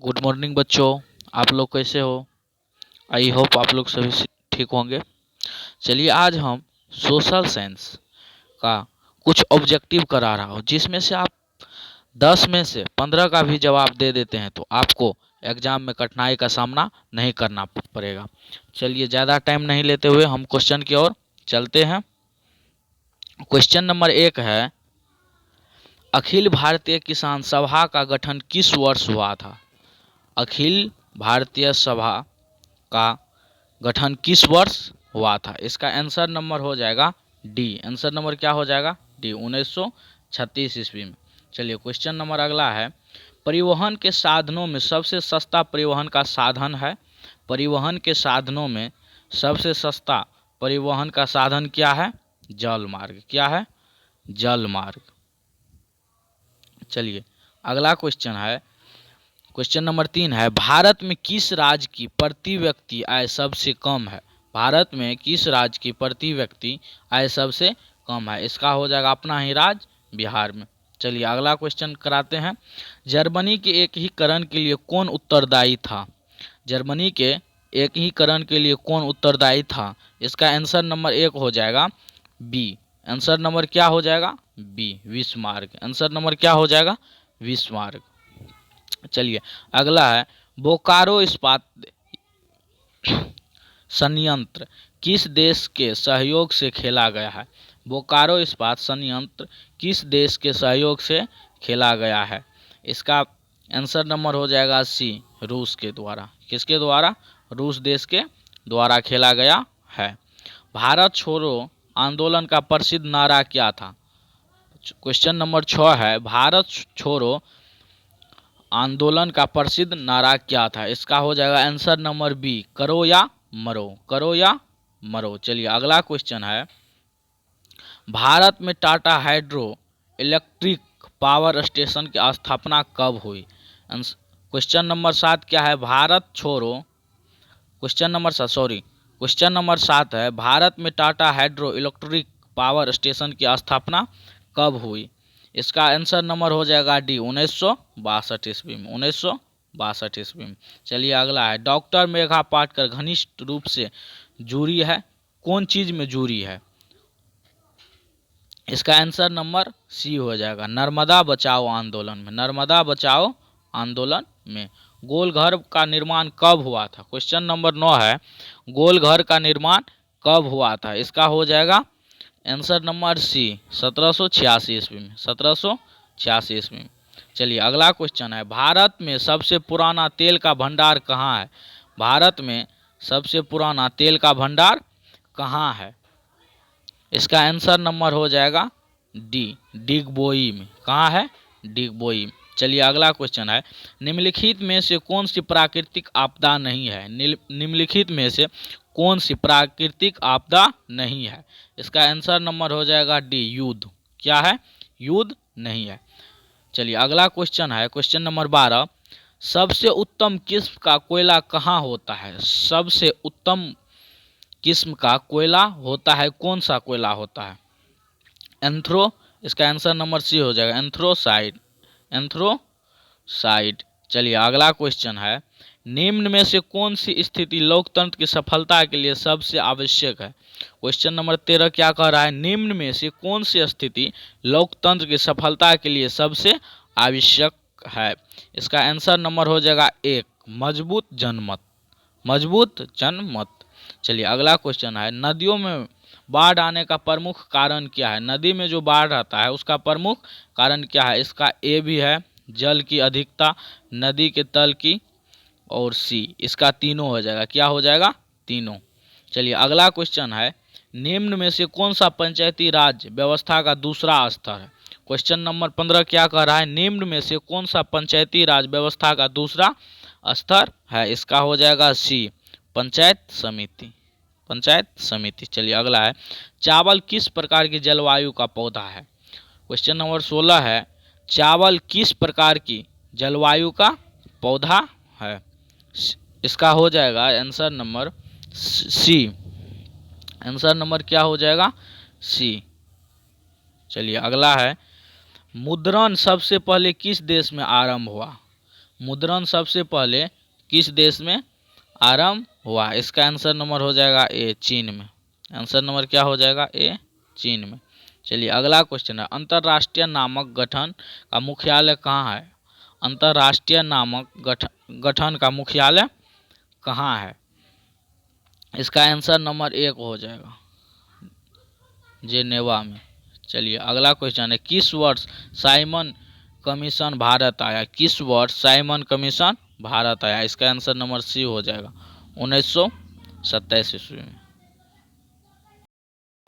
Good morning बच्चों। आप लोग कैसे हो? आई होप आप लोग सभी ठीक होंगे। चलिए आज हम सोशल साइंस का कुछ ऑब्जेक्टिव करा रहा हूँ, जिसमें से आप 10 में से 15 का भी जवाब दे देते हैं तो आपको एग्जाम में कठिनाई का सामना नहीं करना पड़ेगा। चलिए ज़्यादा टाइम नहीं लेते हुए हम क्वेश्चन की ओर चलते हैं। क्वेश्चन नंबर 1 है, अखिल भारतीय किसान सभा का गठन किस वर्ष हुआ था? अखिल भारतीय सभा का गठन किस वर्ष हुआ था? इसका आंसर नंबर हो जाएगा डी। आंसर नंबर क्या हो जाएगा? डी, 1936 ईस्वी में। चलिए क्वेश्चन नंबर अगला है, परिवहन के साधनों में सबसे सस्ता परिवहन का साधन है? परिवहन के साधनों में सबसे सस्ता परिवहन का साधन क्या है? जल मार्ग। क्या है? जल मार्ग। चलिए अगला क्वेश्चन है, क्वेश्चन नंबर 3 है, भारत में किस राज्य की प्रति व्यक्ति आय सबसे कम है? भारत में किस राज्य की प्रति व्यक्ति आय सबसे कम है? इसका हो जाएगा अपना ही राज्य बिहार में। चलिए अगला क्वेश्चन कराते हैं, जर्मनी के एकीकरण के लिए कौन उत्तरदायी था? जर्मनी के एकीकरण के लिए कौन उत्तरदायी था? इसका आंसर नंबर 1 हो जाएगा बी। आंसर नंबर क्या हो जाएगा? B, Bismarck. आंसर नंबर क्या हो जाएगा? बिस्मार्क। चलिए अगला है, बोकारो इस्पात संयंत्र किस देश के सहयोग से खेला गया है? बोकारो इस्पात संयंत्र किस देश के सहयोग से खेला गया है? इसका आंसर नंबर हो जाएगा सी, रूस के द्वारा। किसके द्वारा? रूस देश के द्वारा खेला गया है। भारत छोड़ो आंदोलन का प्रसिद्ध नारा क्या था? क्वेश्चन नंबर 6 है, भारत छोड़ो आंदोलन का प्रसिद्ध नारा क्या था? इसका हो जाएगा आंसर नंबर बी, करो या मरो। करो या मरो। चलिए अगला क्वेश्चन है, भारत में Tata hydro electric power station की स्थापना कब हुई? क्वेश्चन नंबर 7 क्या है, भारत छोड़ो क्वेश्चन नंबर 7 है, भारत में Tata hydro electric power station की स्थापना कब हुई? इसका आंसर नंबर हो जाएगा डी, 1962 ईस्वी में। 1962 ईस्वी में। चलिए अगला है, डॉक्टर मेघा पाटकर घनिष्ठ रूप से जुड़ी है? कौन चीज में जुड़ी है? इसका आंसर नंबर सी हो जाएगा, नर्मदा बचाओ आंदोलन में। नर्मदा बचाओ आंदोलन में। गोलघर का निर्माण कब हुआ था? क्वेश्चन नंबर 9 है, गोलघर का निर्माण कब हुआ था? इसका हो जाएगा आंसर नंबर सी, 1786 ईस्वी में। 1786 ईस्वी में। चलिए अगला क्वेश्चन है, भारत में सबसे पुराना तेल का भंडार कहाँ है? भारत में सबसे पुराना तेल का भंडार कहाँ है? इसका आंसर नंबर हो जाएगा डी, डिगबोई में। कहाँ है? डिगबोई में। चलिए अगला क्वेश्चन है, निम्नलिखित में से कौन सी प्राकृतिक आपदा नहीं है? निम्नलिखित में से कौन सी प्राकृतिक आपदा नहीं है? इसका आंसर नंबर हो जाएगा डी, युद्ध। क्या है? युद्ध नहीं है। चलिए अगला क्वेश्चन है, क्वेश्चन नंबर 12, सबसे उत्तम किस्म का कोयला कहाँ होता है? सबसे उत्तम किस्म का कोयला होता है, कौन सा कोयला होता है? एंथ्रो। इसका आंसर नंबर सी हो जाएगा, एंथ्रोसाइड। एंथ्रोसाइड। चलिए अगला क्वेश्चन है, निम्न में से कौन सी स्थिति लोकतंत्र की सफलता के लिए सबसे आवश्यक है? क्वेश्चन नंबर 13 क्या कह रहा है, निम्न में से कौन सी स्थिति लोकतंत्र की सफलता के लिए सबसे आवश्यक है? इसका आंसर नंबर हो जाएगा 1, मजबूत जनमत। मजबूत जनमत। चलिए अगला क्वेश्चन है, नदियों में बाढ़ आने का प्रमुख कारण क्या है? नदी में जो बाढ़ आता है उसका प्रमुख कारण क्या है? इसका ए भी है, जल की अधिकता, नदी के तल की, और सी इसका तीनों हो जाएगा। क्या हो जाएगा? तीनों। चलिए अगला क्वेश्चन है, निम्न में से कौन सा पंचायती राज व्यवस्था का दूसरा स्तर है? क्वेश्चन नंबर 15 क्या कह रहा है, निम्न में से कौन सा पंचायती राज व्यवस्था का दूसरा स्तर है? इसका हो जाएगा सी, पंचायत समिति। पंचायत समिति। चलिए अगला है, चावल किस प्रकार की जलवायु का पौधा है? क्वेश्चन नंबर 16 है, चावल किस प्रकार की जलवायु का पौधा है? इसका हो जाएगा answer number C. Answer number क्या हो जाएगा? सी। चलिए अगला है, मुद्रण सबसे पहले किस देश में आरंभ हुआ? मुद्रण सबसे पहले किस देश में आरंभ हुआ? इसका आंसर नंबर हो जाएगा ए, चीन में। आंसर नंबर क्या हो जाएगा? ए, चीन में। चलिए अगला क्वेश्चन है, अंतर्राष्ट्रीय नामक गठन का मुख्यालय कहाँ है? अंतर्राष्ट्रीय नामक गठन का मुख्यालय कहाँ है? इसका आंसर नंबर 1 हो जाएगा जेनेवा में। चलिए अगला क्वेश्चन है, किस वर्ष साइमन कमीशन भारत आया? किस वर्ष साइमन कमीशन भारत आया? इसका आंसर नंबर सी हो जाएगा 1927 ईस्वी में।